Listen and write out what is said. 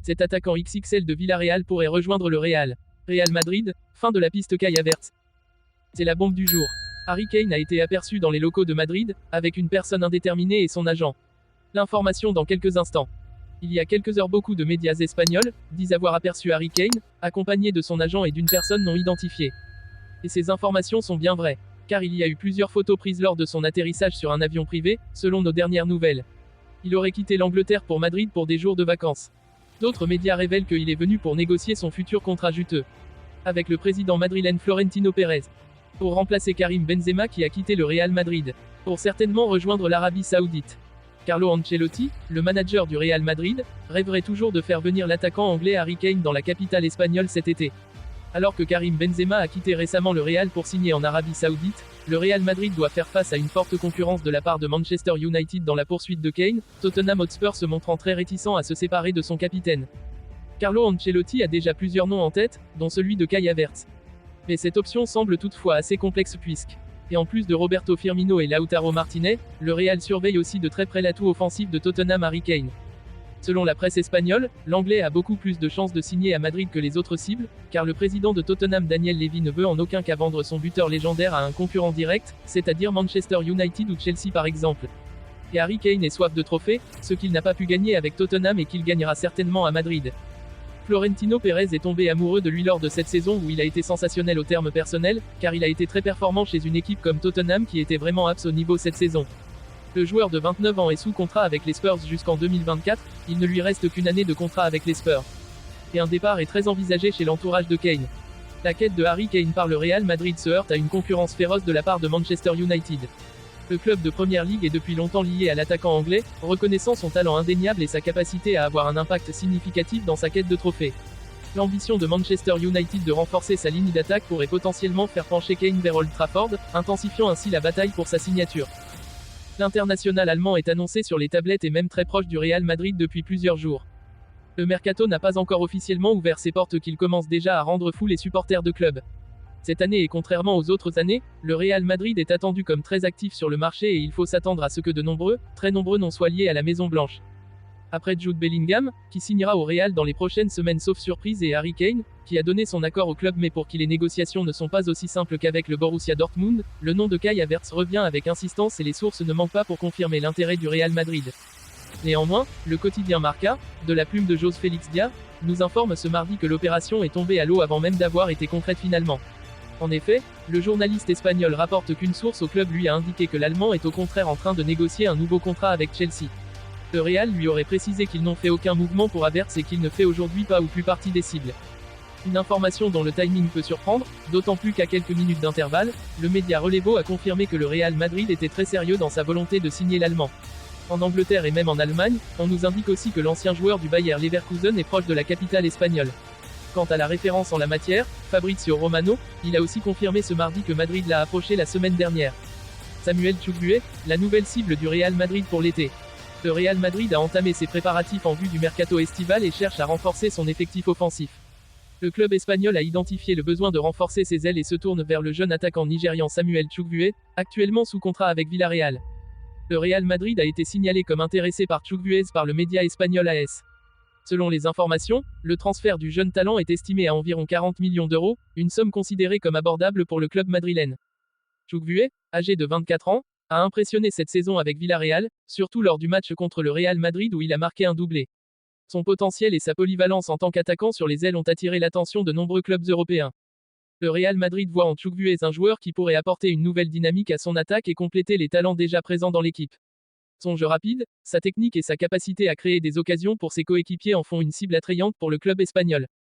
Cet attaquant XXL de Villarreal pourrait rejoindre le Real Madrid, fin de la piste Kai Havertz. C'est la bombe du jour. Harry Kane a été aperçu dans les locaux de Madrid, avec une personne indéterminée et son agent. L'information dans quelques instants. Il y a quelques heures, beaucoup de médias espagnols disent avoir aperçu Harry Kane, accompagné de son agent et d'une personne non identifiée. Et ces informations sont bien vraies, car il y a eu plusieurs photos prises lors de son atterrissage sur un avion privé, selon nos dernières nouvelles. Il aurait quitté l'Angleterre pour Madrid pour des jours de vacances. D'autres médias révèlent qu'il est venu pour négocier son futur contrat juteux avec le président madrilène Florentino Pérez, pour remplacer Karim Benzema qui a quitté le Real Madrid, pour certainement rejoindre l'Arabie Saoudite. Carlo Ancelotti, le manager du Real Madrid, rêverait toujours de faire venir l'attaquant anglais Harry Kane dans la capitale espagnole cet été. Alors que Karim Benzema a quitté récemment le Real pour signer en Arabie Saoudite, le Real Madrid doit faire face à une forte concurrence de la part de Manchester United dans la poursuite de Kane, Tottenham Hotspur se montrant très réticent à se séparer de son capitaine. Carlo Ancelotti a déjà plusieurs noms en tête, dont celui de Kai Havertz. Mais cette option semble toutefois assez complexe puisque, et en plus de Roberto Firmino et Lautaro Martinez, le Real surveille aussi de très près l'atout offensif de Tottenham Harry Kane. Selon la presse espagnole, l'Anglais a beaucoup plus de chances de signer à Madrid que les autres cibles, car le président de Tottenham Daniel Levy ne veut en aucun cas vendre son buteur légendaire à un concurrent direct, c'est-à-dire Manchester United ou Chelsea par exemple. Et Harry Kane est soif de trophées, ce qu'il n'a pas pu gagner avec Tottenham et qu'il gagnera certainement à Madrid. Florentino Pérez est tombé amoureux de lui lors de cette saison où il a été sensationnel au terme personnel, car il a été très performant chez une équipe comme Tottenham qui était vraiment abs au niveau cette saison. Le joueur de 29 ans est sous contrat avec les Spurs jusqu'en 2024, il ne lui reste qu'une année de contrat avec les Spurs. Et un départ est très envisagé chez l'entourage de Kane. La quête de Harry Kane par le Real Madrid se heurte à une concurrence féroce de la part de Manchester United. Le club de Première Ligue est depuis longtemps lié à l'attaquant anglais, reconnaissant son talent indéniable et sa capacité à avoir un impact significatif dans sa quête de trophées. L'ambition de Manchester United de renforcer sa ligne d'attaque pourrait potentiellement faire pencher Kane vers Old Trafford, intensifiant ainsi la bataille pour sa signature. L'international allemand est annoncé sur les tablettes et même très proche du Real Madrid depuis plusieurs jours. Le mercato n'a pas encore officiellement ouvert ses portes qu'il commence déjà à rendre fous les supporters de club. Cette année et contrairement aux autres années, le Real Madrid est attendu comme très actif sur le marché et il faut s'attendre à ce que de nombreux, très nombreux noms soient liés à la Maison Blanche. Après Jude Bellingham, qui signera au Real dans les prochaines semaines sauf surprise et Harry Kane, qui a donné son accord au club mais pour qui les négociations ne sont pas aussi simples qu'avec le Borussia Dortmund, le nom de Kai Havertz revient avec insistance et les sources ne manquent pas pour confirmer l'intérêt du Real Madrid. Néanmoins, le quotidien Marca, de la plume de José Félix Dia, nous informe ce mardi que l'opération est tombée à l'eau avant même d'avoir été concrète finalement. En effet, le journaliste espagnol rapporte qu'une source au club lui a indiqué que l'Allemand est au contraire en train de négocier un nouveau contrat avec Chelsea. Le Real lui aurait précisé qu'ils n'ont fait aucun mouvement pour Havertz et qu'il ne fait aujourd'hui pas ou plus partie des cibles. Une information dont le timing peut surprendre, d'autant plus qu'à quelques minutes d'intervalle, le média Relevo a confirmé que le Real Madrid était très sérieux dans sa volonté de signer l'Allemand. En Angleterre et même en Allemagne, on nous indique aussi que l'ancien joueur du Bayer Leverkusen est proche de la capitale espagnole. Quant à la référence en la matière, Fabrizio Romano, il a aussi confirmé ce mardi que Madrid l'a approché la semaine dernière. Samuel Chukwueze, la nouvelle cible du Real Madrid pour l'été. Le Real Madrid a entamé ses préparatifs en vue du mercato estival et cherche à renforcer son effectif offensif. Le club espagnol a identifié le besoin de renforcer ses ailes et se tourne vers le jeune attaquant nigérian Samuel Chukwueze, actuellement sous contrat avec Villarreal. Le Real Madrid a été signalé comme intéressé par Chukwueze par le média espagnol AS. Selon les informations, le transfert du jeune talent est estimé à environ 40 millions d'euros, une somme considérée comme abordable pour le club madrilène. Chukwueze, âgé de 24 ans, a impressionné cette saison avec Villarreal, surtout lors du match contre le Real Madrid où il a marqué un doublé. Son potentiel et sa polyvalence en tant qu'attaquant sur les ailes ont attiré l'attention de nombreux clubs européens. Le Real Madrid voit en Chukwueze un joueur qui pourrait apporter une nouvelle dynamique à son attaque et compléter les talents déjà présents dans l'équipe. Son jeu rapide, sa technique et sa capacité à créer des occasions pour ses coéquipiers en font une cible attrayante pour le club espagnol.